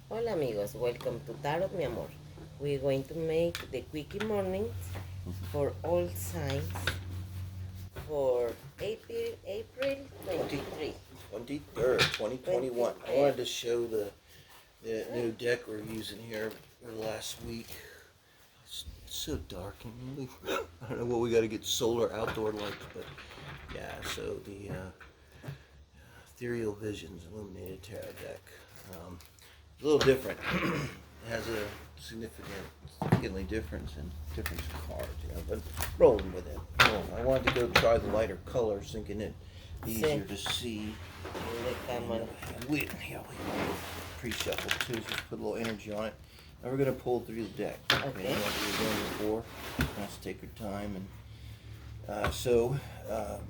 Hola amigos, welcome to Tarot Mi Amor. We're going to make the quickie mornings for all signs for April 23. 23rd, 2021. I wanted to show the new deck we're using here for the last week. It's so dark and I don't know what we got to get solar outdoor lights, but yeah, so the Ethereal Visions Illuminated Tarot deck. A little different. It has a significantly difference in different cards, but rolling with it. I wanted to go try the lighter colors, thinking it easier to see. We pre-shuffle too, just put a little energy on it. Now we're going to pull through the deck. Okay. Like we were doing before. Let's take our time. And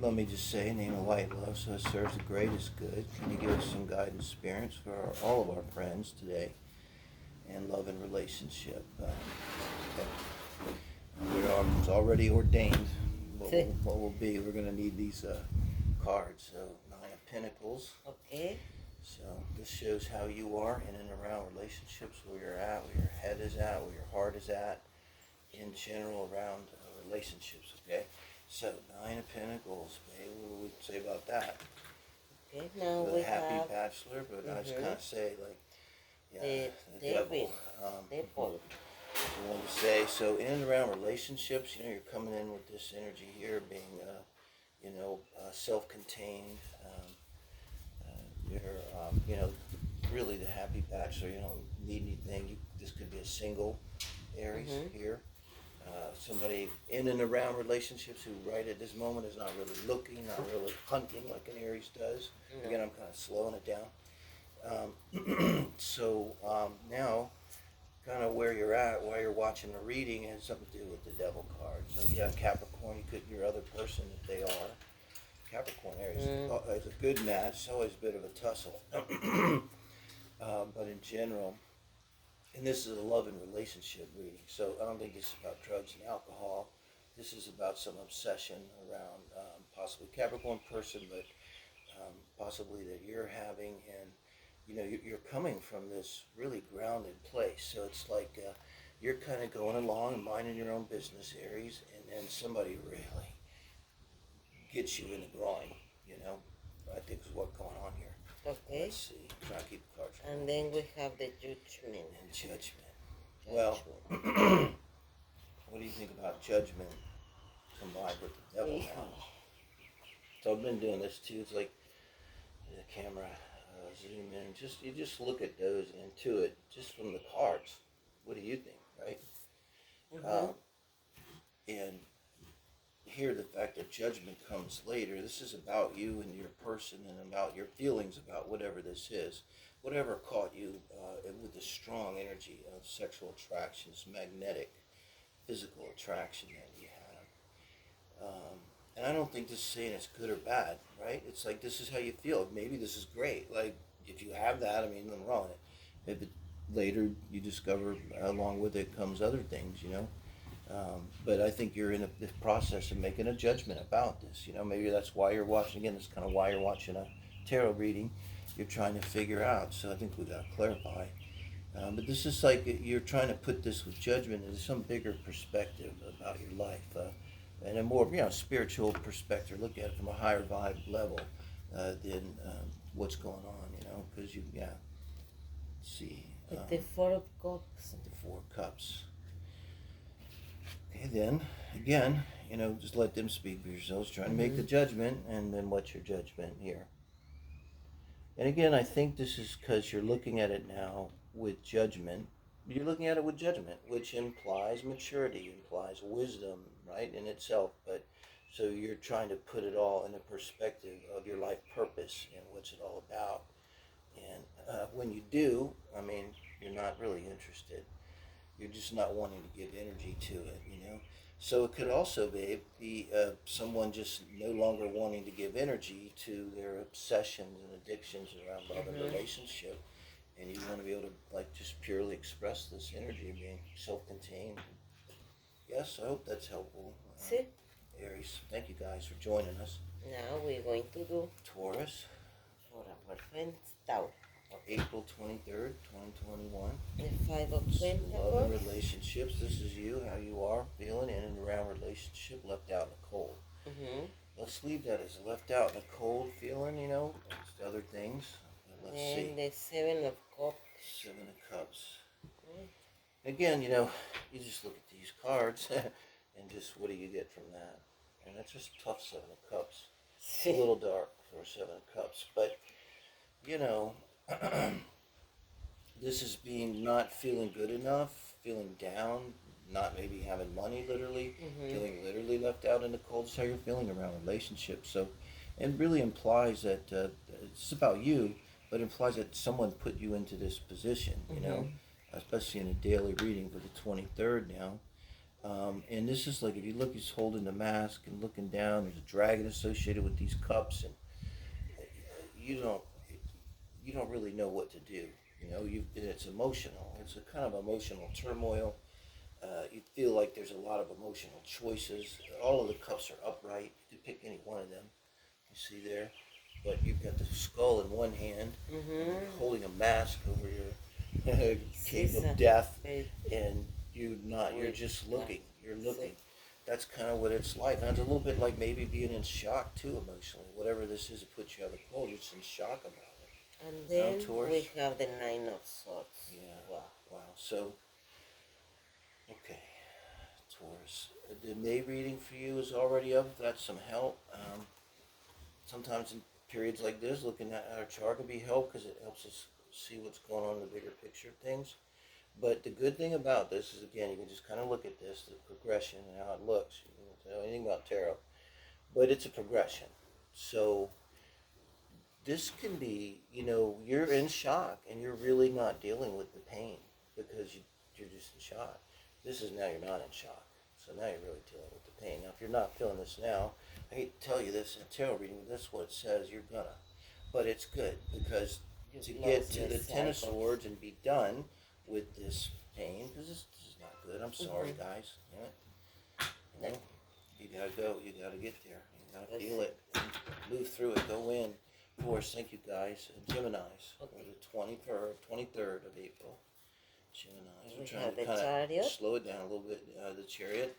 let me just say, name of light, love, so it serves the greatest good. Can you give us some guidance, spirits, for all of our friends today? And love and relationship. It's already ordained what will be. We're going to need these cards. So, Nine of Pentacles. Okay. So, this shows how you are in and around relationships, where you're at, where your head is at, where your heart is at, in general around relationships, okay? So, Nine of Pentacles, babe, what do we say about that? Okay, now the we happy have bachelor, but I just kind of say, like, the devil. devil. I want to say, so in and around relationships, you're coming in with this energy here, being, self-contained. You're, really the happy bachelor. You don't need anything. This could be a single Aries here. Somebody in and around relationships who right at this moment is not really looking, not really hunting like an Aries does. Again, I'm kind of slowing it down. Now, kind of where you're at while you're watching the reading has something to do with the devil card. So yeah, Capricorn, you could your other person if they are. Capricorn Aries is a good match. It's always a bit of a tussle. But in general, and this is a love and relationship reading, so I don't think this is about drugs and alcohol. This is about some obsession around possibly Capricorn person, but possibly that you're having, and you're coming from this really grounded place. So it's like you're kind of going along and minding your own business, Aries, and then somebody really gets you in the groin. I think is what's going on here. Okay. Let's see. Try to keep the cards. And then we have the judgment. And judgment. Well, what do you think about judgment combined with the devil now? So I've been doing this too. It's like the camera zoom in. You just look at those and intuit just from the cards. What do you think, right? And here the fact that judgment comes later. This is about you and your person and about your feelings about whatever this is. Whatever caught you with the strong energy of sexual attraction, this magnetic, physical attraction that you have. And I don't think this is saying it's good or bad, right? It's like this is how you feel. Maybe this is great. Like if you have that, nothing wrong with it. If later you discover along with it comes other things, but I think you're in the process of making a judgment about this. Maybe that's why you're watching. Again, that's kind of why you're watching a tarot reading. You're trying to figure out. So I think we got to clarify. But this is like you're trying to put this with judgment into some bigger perspective about your life, and a more spiritual perspective. Look at it from a higher vibe level than what's going on. Because let's see. With the Four of Cups. The Four of Cups. Okay, then again, just let them speak for yourselves. Trying to make the judgment, and then what's your judgment here? And again, I think this is because you're looking at it now with judgment. You're looking at it with judgment, which implies maturity, implies wisdom, right, in itself. But so you're trying to put it all in a perspective of your life purpose and what's it all about. And when you do, you're not really interested. You're just not wanting to give energy to it, So it could also be someone just no longer wanting to give energy to their obsessions and addictions around love and relationship. And you want to be able to just purely express this energy, being self-contained. Yes, I hope that's helpful. Aries, thank you guys for joining us. Now we're going to do Taurus. for our friends Taurus. or April 23rd, 2021. The Five of Love and Pentacles. relationships. This is you, how you are feeling in and around relationship, left out in the cold. Let's leave that as left out in the cold feeling, you know, it's other things. Let's see. And the Seven of Cups. Seven of Cups. Again, you know, you just look at these cards and just what do you get from that? And that's just tough. Seven of Cups. It's a little dark for Seven of Cups, but you know, this is being not feeling good enough, feeling down, not maybe having money literally, feeling literally left out in the cold. That's how you're feeling around relationships. So it really implies that it's about you, but implies that someone put you into this position, you know, especially in a daily reading for the 23rd now. And this is like, if you look, he's holding the mask and looking down, there's a dragon associated with these cups, and you don't really know what to do. You know, it's emotional. It's a kind of emotional turmoil. You feel like there's a lot of emotional choices. All of the cups are upright. You can pick any one of them. You see there? But you've got the skull in one hand, you're holding a mask over your cave of death, and you're just looking. You're looking. That's kind of what it's like. And it's a little bit like maybe being in shock too emotionally. Whatever this is, it puts you out of the cold. You're just in shock about it. And then we have the Nine of Swords. Yeah. Wow. So, okay, Taurus. The May reading for you is already up. That's some help. Sometimes in periods like this, looking at our chart can be help because it helps us see what's going on in the bigger picture of things. But the good thing about this is, again, you can just kind of look at this, the progression and how it looks. You don't know anything about tarot, but it's a progression. So this can be, you know, you're in shock and you're really not dealing with the pain because you're just in shock. This is now you're not in shock. So now you're really dealing with the pain. Now, if you're not feeling this now, I hate to tell you this in a tarot reading, but this is what it says, you're gonna. But it's good because to get to the Ten of Swords and be done with this pain, because this is not good. I'm sorry, guys. You know, you gotta go. You gotta get there. You gotta feel it. Move through it. Go in. Of course, thank you, guys. Geminis. The 23rd of April. Geminis. We're trying to kind of slow it down a little bit. The Chariot.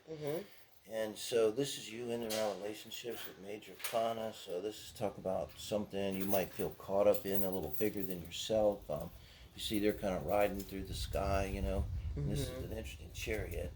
And so this is you in and around relationships with Major Arcana. So this is talk about something you might feel caught up in, a little bigger than yourself. You see they're kind of riding through the sky, you know. This is an interesting Chariot.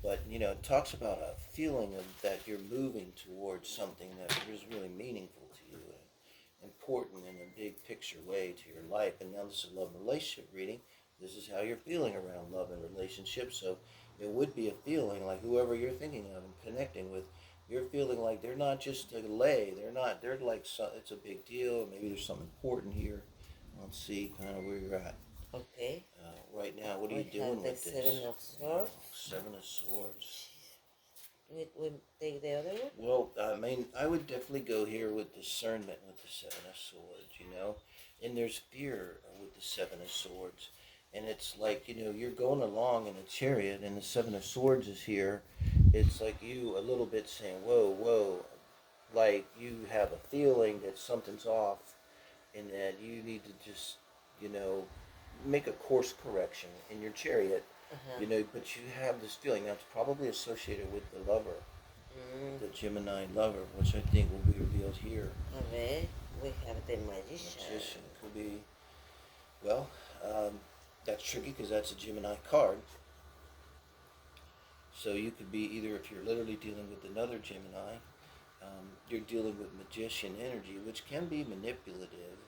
But, you know, it talks about a feeling of that you're moving towards something that is really meaningful to you and important in a big picture way to your life. And now this is a love and relationship reading. This is how you're feeling around love and relationships. So it would be a feeling like whoever you're thinking of and connecting with, you're feeling like they're not just a lay. They're like, it's a big deal. Maybe there's something important here. Let's see kind of where you're at. Okay. Right now, what are you doing with this? Seven of Swords. Seven of Swords. We take the other one? Well, I mean, I would definitely go here with discernment with the Seven of Swords, you know. And there's fear with the Seven of Swords. And it's like, you know, you're going along in a chariot and the Seven of Swords is here. It's like you a little bit saying, whoa, whoa. Like you have a feeling that something's off and that you need to just, you know, make a course correction in your chariot. You know, but you have this feeling that's probably associated with the lover, the Gemini lover, which I think will be revealed here. Okay, we have the Magician. Magician could be, well, that's tricky because that's a Gemini card. So you could be either, if you're literally dealing with another Gemini, you're dealing with Magician energy, which can be manipulative.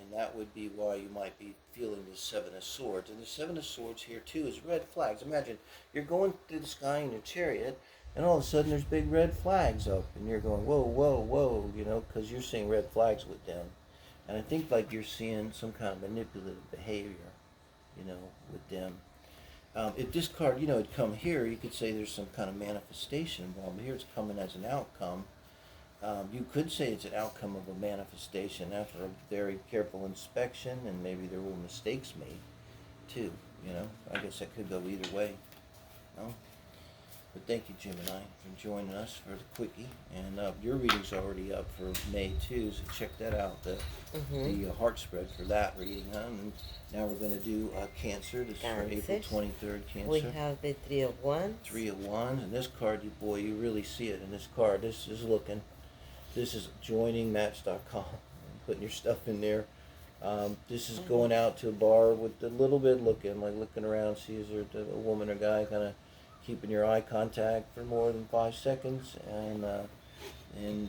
And that would be why you might be feeling the Seven of Swords. And the Seven of Swords here, too, is red flags. Imagine, you're going through the sky in your chariot, and all of a sudden there's big red flags up. And you're going, whoa, whoa, whoa, you know, because you're seeing red flags with them. And I think like you're seeing some kind of manipulative behavior, you know, with them. If this card, you know, had come here, you could say there's some kind of manifestation involved. But here it's coming as an outcome. You could say it's an outcome of a manifestation after a very careful inspection, and maybe there were mistakes made, too, you know. I guess that could go either way, no? But thank you, Gemini, for joining us for the quickie. And your reading's already up for May too, so check that out. The heart spread for that reading, huh? And now we're going to do Cancer. This is for April 23rd, Cancer. We have the Three of Wands. Three of Wands. And this card, boy, you really see it in this card. This is looking. This is joining Match.com. Putting your stuff in there. This is going out to a bar with a little bit looking around, see is there a woman or guy, kind of keeping your eye contact for more than 5 seconds, and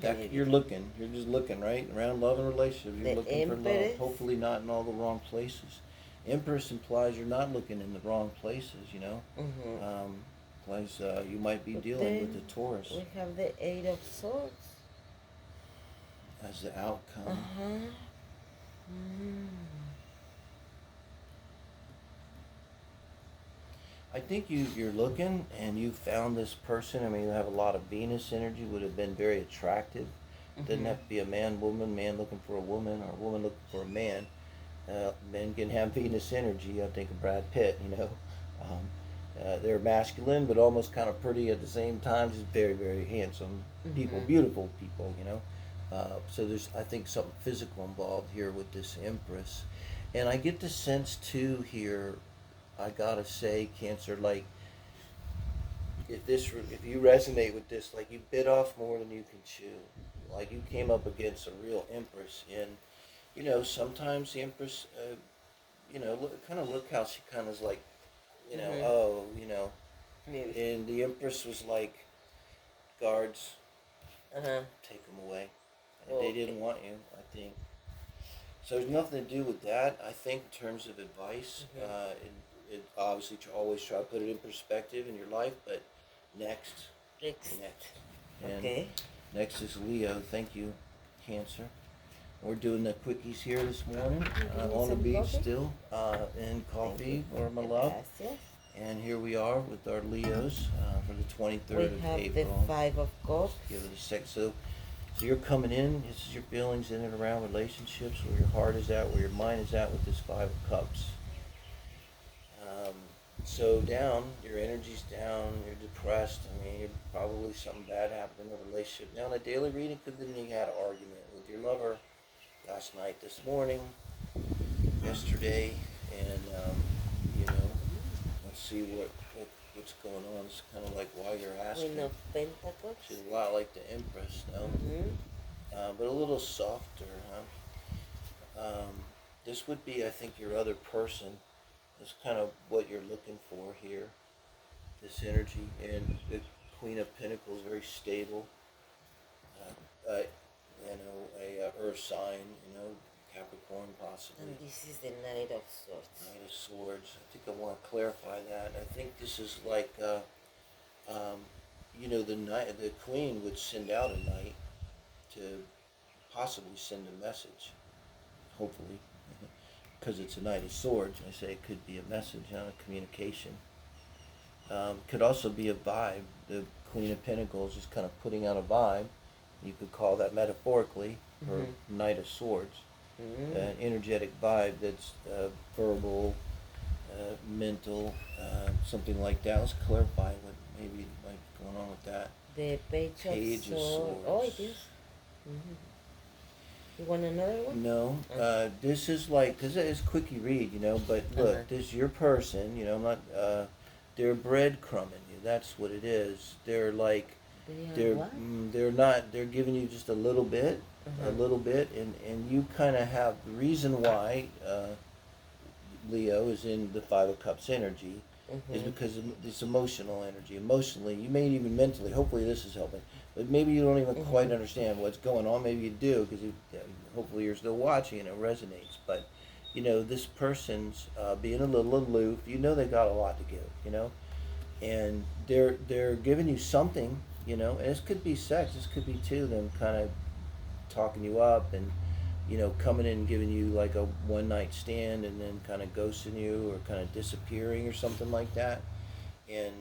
that you're just looking right around love and relationships. You're looking for love, hopefully not in all the wrong places. Empress implies you're not looking in the wrong places, you know. Implies you might be dealing with the Taurus. We have the Eight of Swords as the outcome. I think you're looking and you found this person. I mean, you have a lot of Venus energy, would have been very attractive. Doesn't have to be a man looking for a woman, or a woman looking for a man. Men can have Venus energy. I think of Brad Pitt, you know. They're masculine, but almost kind of pretty at the same time. Just very, very handsome people, beautiful people, you know. So there's, I think, something physical involved here with this Empress. And I get the sense, too, here, I gotta say, Cancer, like, if you resonate with this, like, you bit off more than you can chew. Like, you came up against a real Empress. And, you know, sometimes the Empress, you know, look how she kind of is like, you know, and the Empress was like, guards, take them away. And they didn't want you, I think. So there's nothing to do with that. I think in terms of advice, it obviously always try to put it in perspective in your life, but next. And next is Leo. Thank you, Cancer. We're doing the quickies here this morning on the beach still, and coffee for my love. And here we are with our Leos for the 23rd of April. We have the Five of Cups. Give it a sec. So you're coming in, this is your feelings in and around relationships, where your heart is at, where your mind is at with this Five of Cups. So down, your energy's down, you're depressed. I mean, probably something bad happened in the relationship. Now in a daily reading, could have been you had an argument with your lover last night, this morning, yesterday, and you know, let's see what's going on. It's kind of like why you're asking. Queen of Pentacles. She's a lot like the Empress, no? But a little softer, huh? This would be, I think, your other person. That's kind of what you're looking for here. This energy, and the Queen of Pentacles, very stable. You know, a Earth sign, you know, Capricorn possibly. And this is the Knight of Swords. Knight of Swords. I think I want to clarify that. I think this is like, you know, the Queen would send out a knight to possibly send a message, hopefully, because it's a Knight of Swords. I say it could be a message, not a communication. Could also be a vibe. The Queen of Pentacles is kind of putting out a vibe. You could call that metaphorically her Knight of Swords. An energetic vibe that's verbal, mental, something like that. Let's clarify what maybe might be going on with that. The Page of Swords. Oh, it is. You want another one? No. This is like, because it's quickie read, you know, but look, this is your person, you know, I'm not, they're breadcrumbing you. That's what it is. They're like, they're giving you just a little bit, and you kind of have the reason why Leo is in the Five of Cups energy is because of this emotional energy. Emotionally, you may even mentally, hopefully this is helping, but maybe you don't even quite understand what's going on. Maybe you do, because hopefully you're still watching and it resonates. But, you know, this person's being a little aloof. You know they got a lot to give, you know, and they're giving you something, you know, and this could be sex. This could be, too, them kind of talking you up and, you know, coming in and giving you like a one-night stand and then kind of ghosting you or kind of disappearing or something like that. And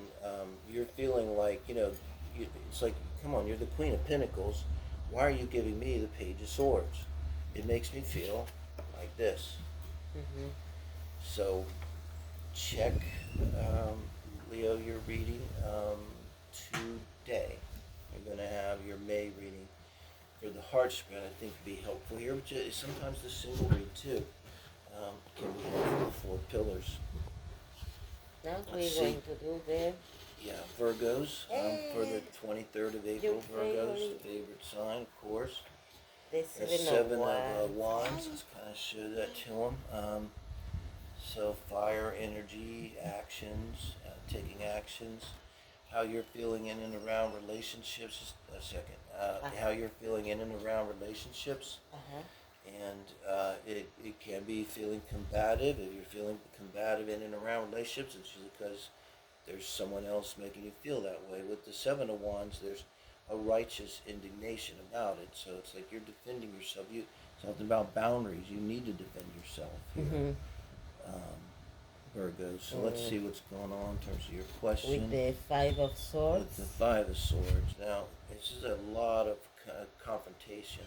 you're feeling like, you know, it's like, come on, you're the Queen of Pentacles. Why are you giving me the Page of Swords? It makes me feel like this. So check, Leo, your reading. today. You're going to have your May reading for the heart spread, I think, be helpful here, which is sometimes the single read too can be helpful for pillars. Now we're going to do the Virgos for the 23rd of April. Virgos, favorite sign, of course. The Seven of Wands. Let's kind of show that to them. So fire, energy, actions, taking actions. How you're feeling in and around relationships. Just a second. How you're feeling in and around relationships. And it can be feeling combative. If you're feeling combative in and around relationships, it's usually because there's someone else making you feel that way. With the Seven of Wands, there's a righteous indignation about it. So it's like you're defending yourself. Something about boundaries. You need to defend yourself here, Virgo. So let's see what's going on in terms of your question. With the Five of Swords. With the Five of Swords. Now, this is a lot of confrontation.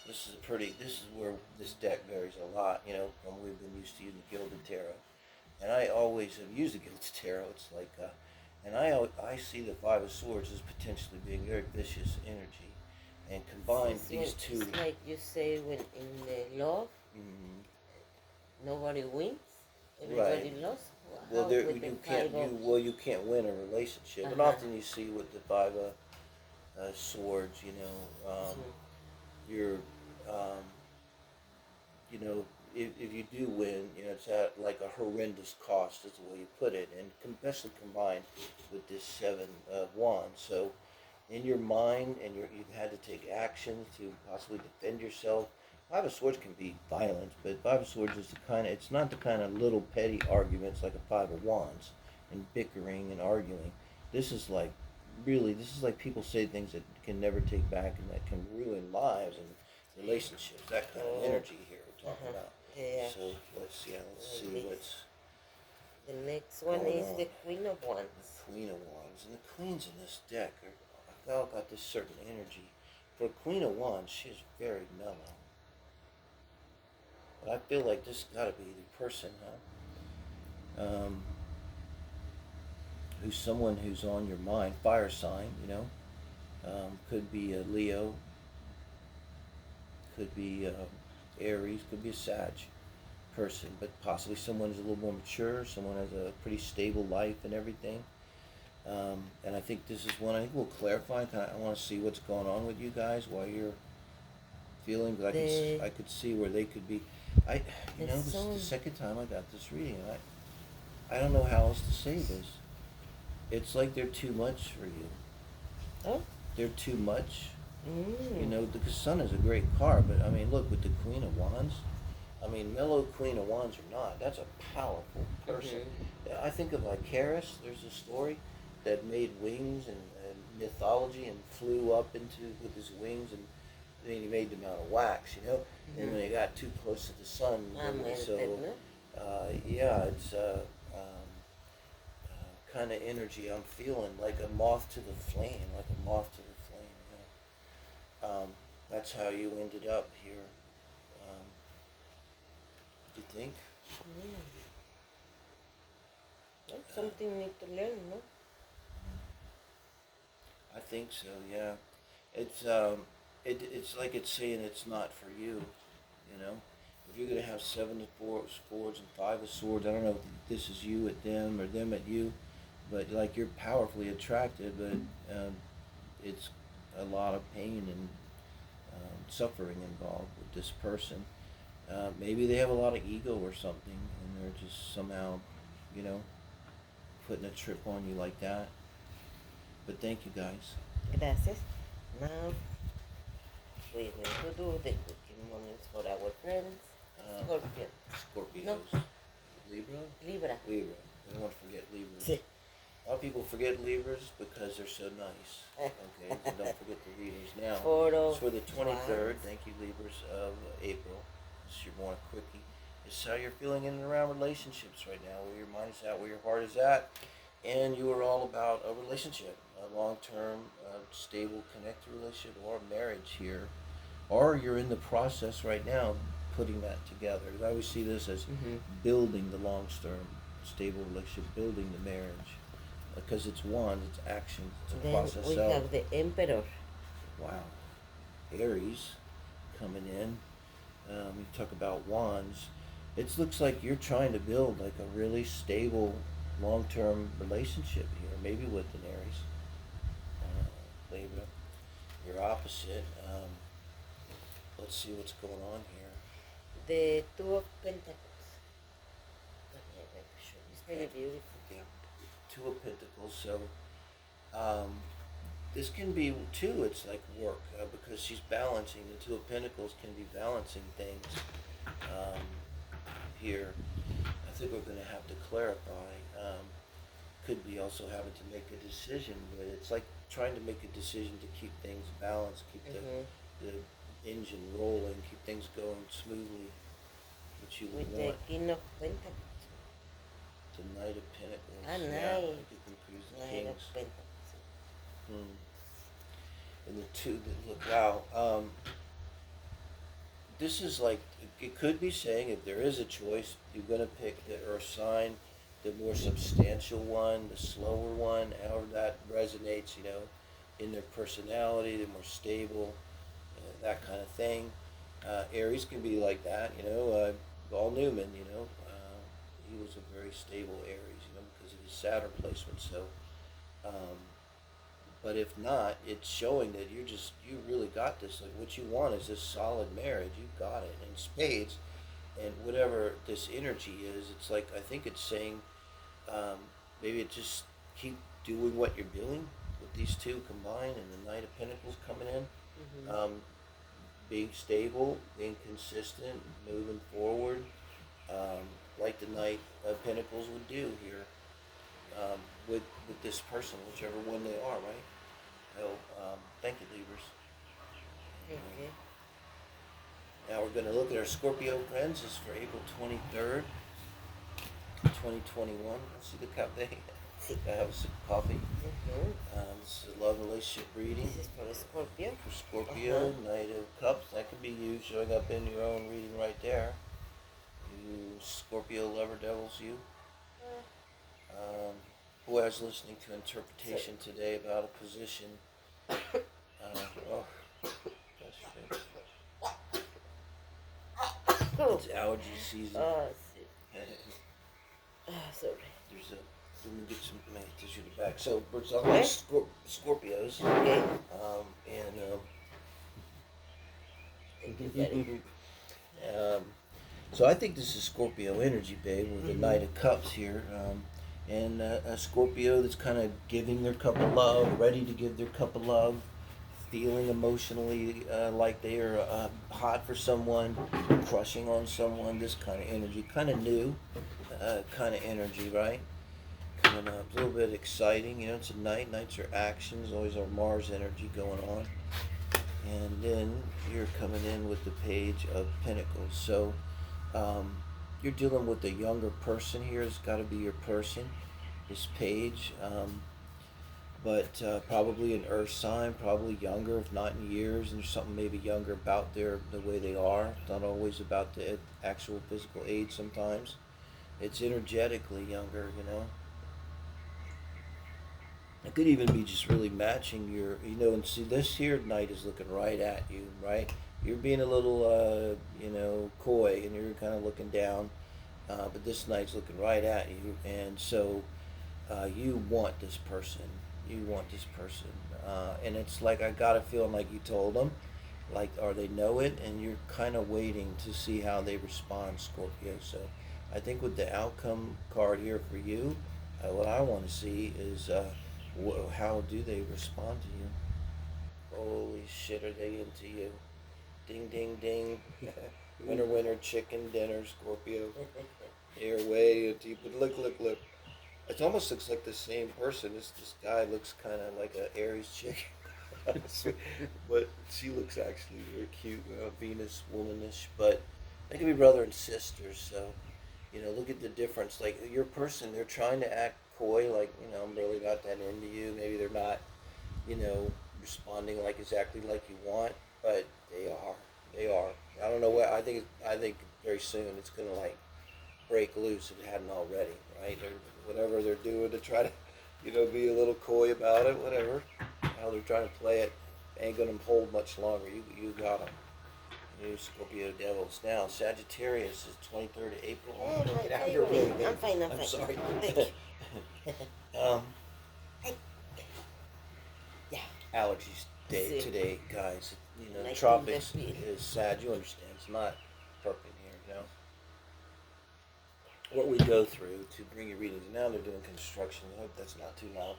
This is where this deck varies a lot, from what we've been used to using the Gilded Tarot. And I always have used the Gilded Tarot. It's like, and I see the Five of Swords as potentially being very vicious energy. And combine these two. It's like you say when in the love, nobody wins, everybody lost. Well, you can't win a relationship. And often you see with the Five of Swords, you're, if you do win, it's at like a horrendous cost, is the way you put it, and especially combined with this Seven of Wands. So, in your mind, and you've had to take action to possibly defend yourself. Five of Swords can be violent, but Five of Swords is it's not the kind of little petty arguments like a Five of Wands and bickering and arguing. This is like people say things that can never take back and that can ruin lives and relationships. That kind of energy here we're talking about. Yeah. So let's see what's. The next one is the Queen of Wands. The Queen of Wands, and the queens in this deck I've all got this certain energy. For a Queen of Wands, she's very mellow. But I feel like this got to be the person, who's someone who's on your mind. Fire sign, could be a Leo, could be Aries, could be a Sag person, but possibly someone who's a little more mature, someone has a pretty stable life and everything. And I think this is one I think we'll clarify. I want to see what's going on with you guys while you're feeling, but I could see where they could be. This is the second time I got this reading. I don't know how else to say this. It's like they're too much for you. Oh? They're too much. The Sun is a great card, but I mean, look, with the Queen of Wands, mellow Queen of Wands or not, that's a powerful person. I think of Icarus. There's a story that made wings and mythology and flew up with his wings, and then he made them out of wax, And when he got too close to the sun, it's kind of energy I'm feeling, like a moth to the flame, That's how you ended up here. Do you think? That's something you need to learn, no? I think so, yeah. It's like it's saying it's not for you, If you're going to have Seven of Swords and Five of Swords, I don't know if this is you at them or them at you, but like you're powerfully attracted, but it's a lot of pain and suffering involved with this person. Maybe they have a lot of ego or something, and they're just somehow, putting a trip on you like that. But thank you guys. Gracias. Now we're going to do the cooking moments for our friends. Scorpio. Scorpios. No. Libra. I don't want to forget Libras. Sí. A lot of people forget Libras because they're so nice. Okay, so don't forget the Libras. Now, it's for the 23rd. Thank you, Libras, of April. This is your Morning Quickie. It's how you're feeling in and around relationships right now, where your mind is at, where your heart is at. And you are all about a relationship, a long-term, stable, connected relationship, or a marriage here. Or you're in the process right now putting that together. I always see this as building the long-term, stable relationship, building the marriage. because it's wands, it's action, it's a Then process. we have the Emperor. Wow. Aries coming in. You talk about wands. It looks like you're trying to build like a really stable, long-term relationship here, maybe with an Aries. Libra, your opposite. Let's see what's going on here. The Two of Pentacles. Okay, let me show you. It's really beautiful. Okay. Two of Pentacles. So, this can be too. It's like work because she's balancing. The Two of Pentacles can be balancing things. Here, I think we're going to have to clarify. Could be also having to make a decision, but it's like trying to make a decision to keep things balanced, keep the engine rolling, keep things going smoothly, which you would With want. the King of Pentacles. The Knight of Pentacles. Ah, Yeah, nice. you can confuse the Knight kings. of Pentacles. And the two that look, wow. This is like, it could be saying if there is a choice, you're going to pick the earth sign, the more substantial one, the slower one, however that resonates, you know, in their personality, they're more stable, that kind of thing. Aries can be like that, you know, Paul Newman, you know, he was a very stable Aries, you know, because of his Saturn placement, so, but if not, it's showing that you really got this. Like what you want is this solid marriage. You got it in spades, and whatever this energy is, it's like I think it's saying maybe it just keep doing what you're doing with these two combined, and the Knight of Pentacles coming in, being stable, being consistent, moving forward, like the Knight of Pentacles would do here. With this person, whichever one they are, right? So, thank you, Libras. Okay. Now we're going to look at our Scorpio friends. This is for April 23rd, 2021. Let's see the cup they I have a sip of coffee. This is a love relationship reading. This is for Scorpio. For Scorpio, Knight of Cups. That could be you showing up in your own reading right there. You Scorpio lover devils, you. Who I was listening to interpretation today about a position. It's allergy season. Sorry. There's a. Let me get some tissue in the back. So we're talking about Scorpios. Okay. And Thank you, Daddy. so I think this is Scorpio energy, babe, with the Knight of Cups here. And a Scorpio that's kind of giving their cup of love, ready to give their cup of love, feeling emotionally like they are hot for someone, crushing on someone, this kind of energy, kind of new kind of energy, right? Coming up, a little bit exciting, you know, it's a night, nights are actions, always our Mars energy going on. And then you're coming in with the Page of Pentacles. So, you're dealing with a younger person here. It's got to be your person, this page. But probably an earth sign, probably younger, if not in years, and there's something maybe younger about the way they are. It's not always about the actual physical age sometimes. It's energetically younger, you know. It could even be just really matching your, you know, and see this here Knight is looking right at you, right? You're being a little, you know, coy, and you're kind of looking down, but this Knight's looking right at you, and so you want this person. You want this person, and it's like I got a feeling like you told them, like, or they know it, and you're kind of waiting to see how they respond, Scorpio. So I think with the outcome card here for you, what I want to see is how do they respond to you? Holy shit, are they into you? Ding, ding, ding. Winner, winner, chicken dinner, Scorpio. They're way into you. But look. It almost looks like the same person. This guy looks kind of like an Aries chick. But she looks actually very cute, Venus, womanish. But they can be brother and sister. So, you know, look at the difference. Like your person, they're trying to act coy, like, you know, I'm really not that into you. Maybe they're not, you know, responding like exactly like you want, but they are. They are. I don't know what. I think very soon it's gonna like break loose if it hadn't already, right? Whatever they're doing to try to be a little coy about it, whatever. How they're trying to play it ain't gonna hold much longer. You got them. You Scorpio devils. Now, Sagittarius is 23rd of April. Oh, my Get out your way. favorite. I'm fine, I'm fine. Sorry. Thank you. um, Yeah. allergies day See. today, guys. Like Tropics in the field. is sad. You understand? It's not perfect here, what we go through to bring you readings. Now they're doing construction. I hope that's not too loud.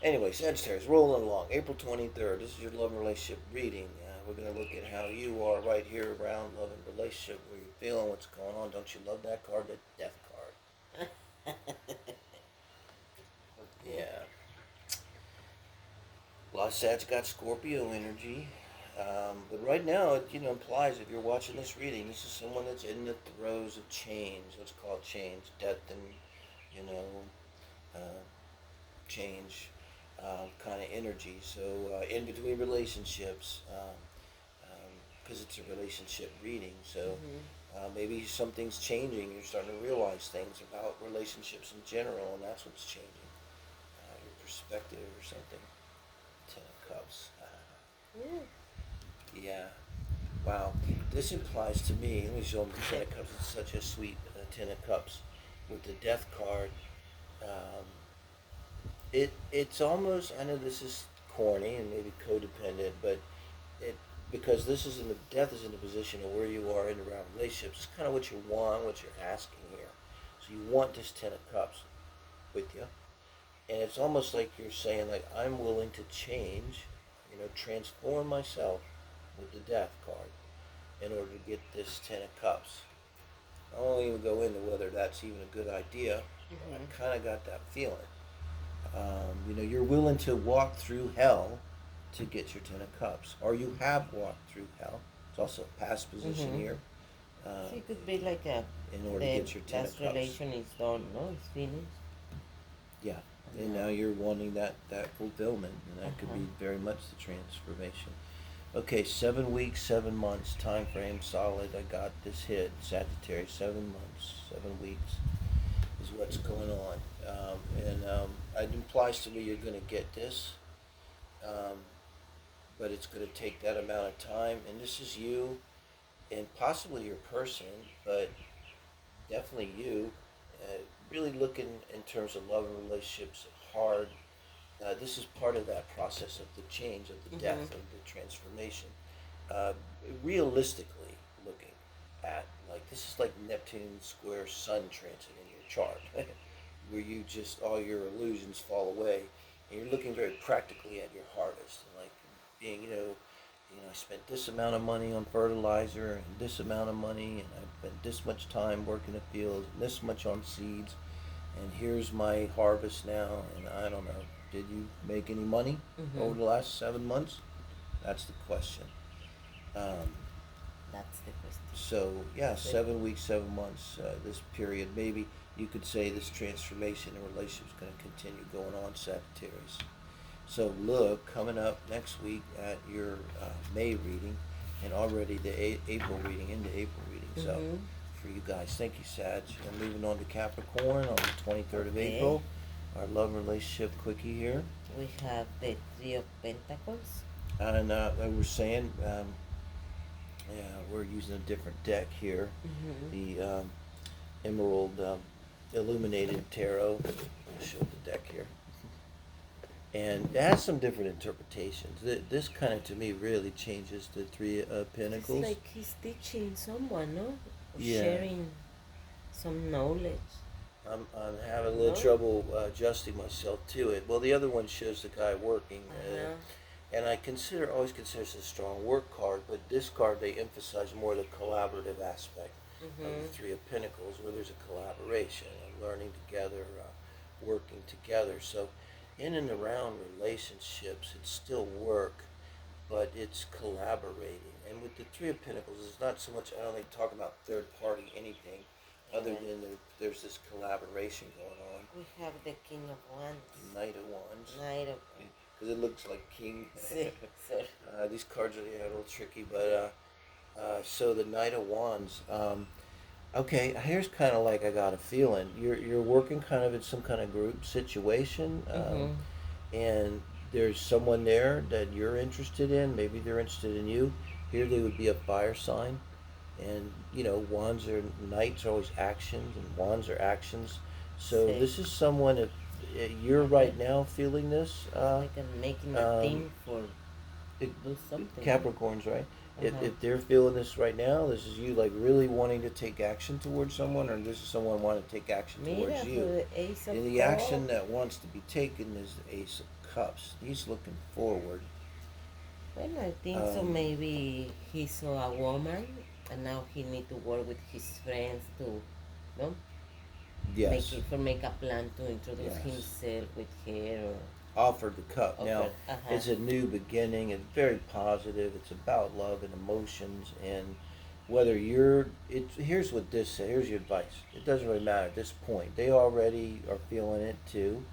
Anyway, Sagittarius, rolling along. April 23rd. This is your love and relationship reading. We're going to look at how you are right here around love and relationship, where you're feeling, what's going on. Don't you love that card? The death card. Yeah. A lot of Sag got Scorpio energy. But right now, it implies, if you're watching this reading, this is someone that's in the throes of change. What's called change, death, and uh, change kind of energy. So in between relationships, because it's a relationship reading. So maybe something's changing. You're starting to realize things about relationships in general, and that's what's changing. Your perspective or something. Ten of Cups. Yeah. Wow. This implies to me, let me show them the Ten of Cups. It's such a sweet Ten of Cups. With the Death card, it's almost, I know this is corny and maybe codependent, but because this is death is in the position of where you are in around relationships. It's kind of what you want, what you're asking here. So you want this Ten of Cups with you. And it's almost like you're saying, like, I'm willing to change, transform myself with the Death card in order to get this Ten of Cups. I won't even go into whether that's even a good idea. I kind of got that feeling. You're willing to walk through hell to get your Ten of Cups, or you have walked through hell. It's also a past position here. So it could be like in order to get your Ten of Cups. Relation is done, no? It's finished. Yeah, and now you're wanting that fulfillment, and that could be very much the transformation. Okay, 7 weeks, 7 months, time frame, solid. I got this hit, Sagittarius, 7 months, 7 weeks is what's going on. It implies to me you're going to get this, but it's going to take that amount of time. And this is you, and possibly your person, but definitely you, really looking in terms of love and relationships hard. This is part of that process of the change, of the death, of the transformation. Realistically looking at, like, this is like Neptune square Sun transit in your chart, where you just, all your illusions fall away, and you're looking very practically at your harvest, and like being, I spent this amount of money on fertilizer, and this amount of money, and I spent this much time working the fields, and this much on seeds, and here's my harvest now, and I don't know, did you make any money over the last 7 months? That's the question. That's the question. So, yeah, 7 weeks, 7 months, this period, maybe you could say this transformation in relationship is going to continue going on, Sagittarius. So look, coming up next week at your May reading, and already the April reading, into April reading. So for you guys, thank you, Sag. And moving on to Capricorn on the 23rd of April, our love relationship quickie here. We have the Three of Pentacles. And we're saying, we're using a different deck here. The Emerald Illuminated Tarot. I'll show the deck here. And it has some different interpretations. This kind of, to me, really changes the Three of Pentacles. It's like he's teaching someone, no? Yeah. Sharing some knowledge. I'm having a little trouble adjusting myself to it. Well, the other one shows the guy working. And I always consider this a strong work card, but this card, they emphasize more the collaborative aspect of the Three of Pentacles, where there's a collaboration, learning together, working together. So in and around relationships, it's still work, but it's collaborating. And with the Three of Pentacles, it's not so much, I don't think, talking about third party anything, other than there's this collaboration going on. We have the King of Wands. Knight of Wands. Knight of Because it looks like king. Sí. These cards are a little tricky, but so the Knight of Wands, Okay, here's kind of like I got a feeling you're working kind of in some kind of group situation, Mm-hmm. and there's someone there that you're interested in. Maybe they're interested in you. Here they would be a fire sign, and wands are knights are always actions, and wands are actions. So See, this is someone if you're okay. right now feeling this. Like I'm making a Um, team for it, do something, no? Capricorns, right? Uh-huh. If they're feeling this right now, this is you like really wanting to take action towards someone, or this is someone wanting to take action towards Mira, for you. the Ace of And the Cups. action that wants to be taken is the Ace of Cups. He's looking forward. Well, I think so. Um, Maybe he saw a woman, and now he need to work with his friends to, no, yes, make a plan to introduce yes. himself with her Offered the cup. or Now, offer. Uh-huh. it's a new beginning. It's very positive. It's about love and emotions, and whether you're. Here's what this. Here's your advice. It doesn't really matter at this point. They already are feeling it too,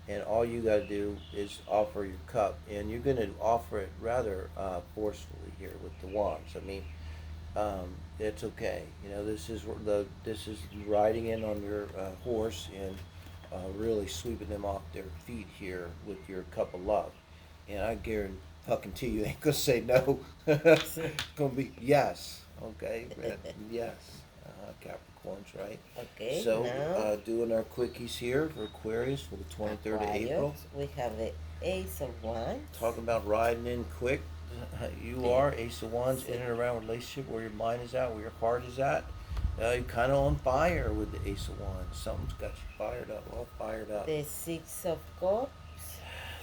and all you got to do is offer your cup, and you're going to offer it rather forcefully here with the wands. I mean, it's okay. This is riding in on your horse and really sweeping them off their feet here with your cup of love. And I guarantee fucking to you ain't gonna say no. It's gonna be yes. Okay, yes. Capricorns, right? Okay, So, now doing our quickies here for Aquarius for the 23rd of April. Aquarius, we have the Ace of Wands. Talking about riding in quick. You Yeah. are Ace of Wands in and around relationship where your mind is at, where your heart is at. You're kind of on fire with the Ace of Wands. Something's got you fired up, all fired up. The Six of Cups.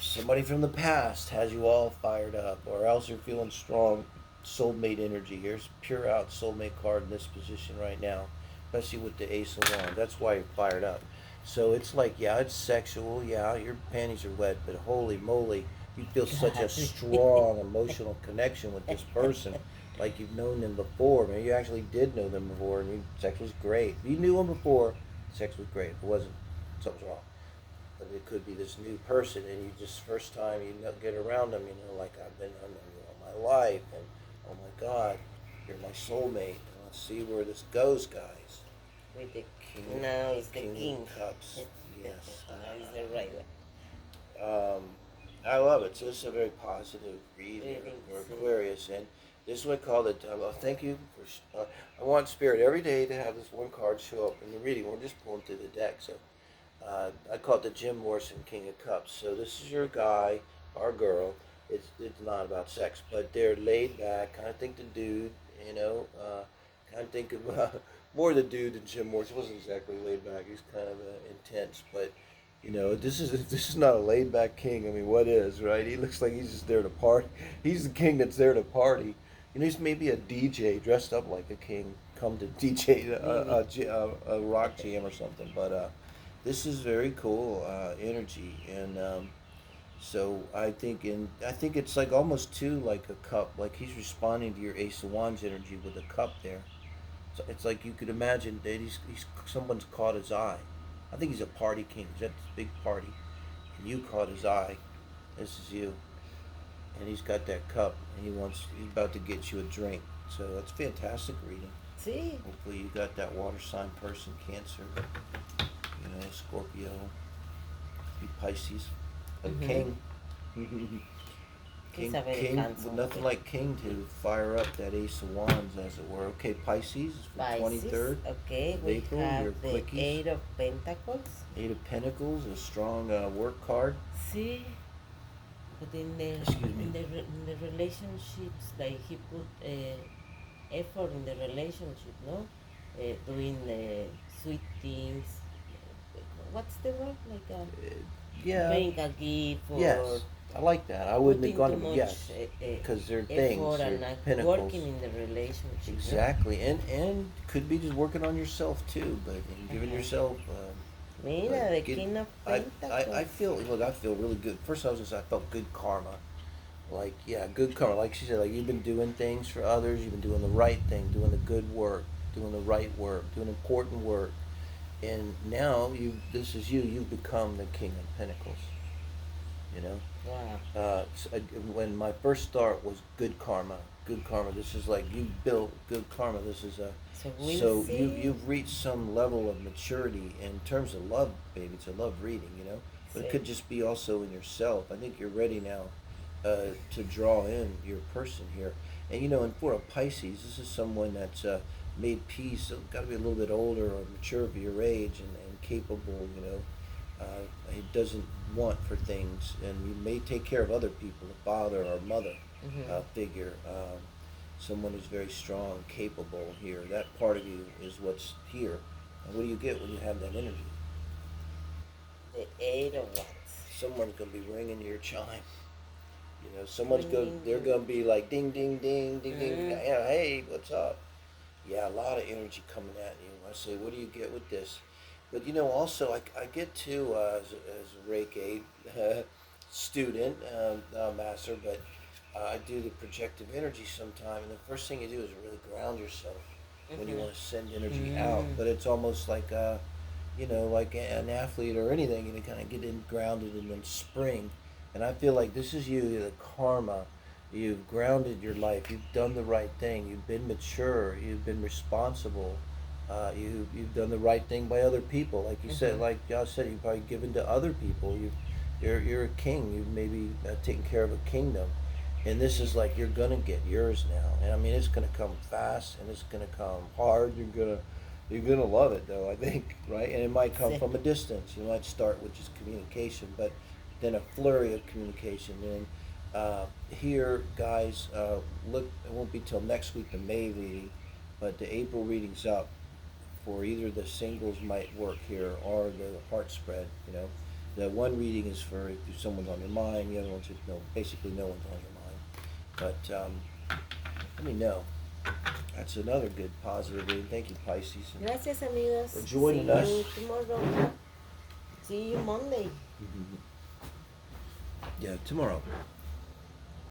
Somebody from the past has you all fired up, or else you're feeling strong soulmate energy. Here's pure out soulmate card in this position right now, especially with the Ace of Wands. That's why you're fired up. So it's like, yeah, it's sexual. Yeah, your panties are wet, but holy moly, you feel such a strong emotional connection with this person, like you've known them before. Maybe you actually did know them before, and sex was great. If you knew them before, sex was great. If it wasn't, something's wrong. But it could be this new person, and you just first time you get around them, like I've known you all my life, and oh my God, you're my soulmate. And let's see where this goes, guys. With the King, now it's the King King. of Cups. Yes. Now is the right one. I love it. So this is a very positive reading for So, Aquarius, and this is what I call it. Thank you for. I want Spirit every day to have this one card show up in the reading. We're just pulling through the deck, so I call it the Jim Morrison King of Cups. So this is your guy or girl. It's not about sex, but they're laid back. Kind of think the dude, kind of think of more the dude than Jim Morrison. He wasn't exactly laid back. He's kind of intense, but this is not a laid back king. I mean, what is, right? He looks like he's just there to party. He's the king that's there to party. He's maybe a DJ dressed up like a king, come to DJ a rock jam or something. But this is very cool energy, and so I think it's like almost too like a cup. Like he's responding to your Ace of Wands energy with a cup there. So it's like you could imagine that he's someone's caught his eye. I think he's a party king. He's at this big party, and you caught his eye. This is you, and he's got that cup, and he's about to get you a drink. So that's fantastic reading. see, Hopefully you got that water sign person, Cancer, Scorpio, be Pisces, a king. he's a very King, handsome with nothing king. like King to fire up that Ace of Wands, as it were. Okay, Pisces is for Pisces. 23rd Okay, of we April. Your have the quickies. Eight of Pentacles. Eight of Pentacles, a strong work card. See, but Excuse me. in the relationships, like he put effort in the relationship, no, doing sweet things. What's the word? Like Yeah. bring a gift or Yes. I like that. I wouldn't have putting gone too to much yes, because they're things. effort They're and pinnacles. working in the relationship. Exactly, and could be just working on yourself too, but giving yourself. No? Mira, the Get, King of I Pentacles. I feel really good. First, I felt good karma. Like, yeah, good karma. Like she said, like you've been doing things for others. You've been doing the right thing, doing the good work, doing the right work, doing important work, and now this is you. You've become the King of Pentacles. You know. Wow. When my first start was good karma, good karma. This is like you built good karma. This is a So we'll so see. you've reached some level of maturity in terms of love, baby. It's a love reading, you know. But it could just be also in yourself. I think you're ready now to draw in your person here. And you know, and for a Pisces, this is someone that's made peace. Got to be a little bit older or mature for your age and capable. You know, he doesn't want for things, and you may take care of other people, a father or mother figure. Someone who's very strong, capable here. That part of you is what's here. And what do you get when you have that energy? The 8 of Wands. Someone's gonna be ringing your chime. You know, they're gonna be like ding, ding, ding, ding, ding. Yeah, hey, what's up? Yeah, a lot of energy coming at you. I say, what do you get with this? But you know, also I get to as a Reiki student, master, but I do the projective energy sometime, and the first thing you do is really ground yourself when you want to send energy out. But it's almost like you know, like an athlete or anything, you know, kind of get in grounded and then spring. And I feel like this is you, the karma. You've grounded your life. You've done the right thing. You've been mature. You've been responsible. You've done the right thing by other people. Like you said, like Josh said, you've probably given to other people. You're a king. You've maybe taken care of a kingdom. And this is like you're gonna get yours now. And I mean, it's gonna come fast and it's gonna come hard. You're gonna love it though, I think, right? And it might come from a distance. You might start with just communication, but then a flurry of communication. And here, guys, look, it won't be till next week the May reading, but the April reading's up for either the singles might work here or the heart spread. You know, the one reading is for if someone's on your mind. The other one's just basically no one's on your mind. But let me know. That's another good positive reading. Thank you, Pisces. Gracias, amigos. For joining See us. you tomorrow. See you Monday. Yeah, tomorrow.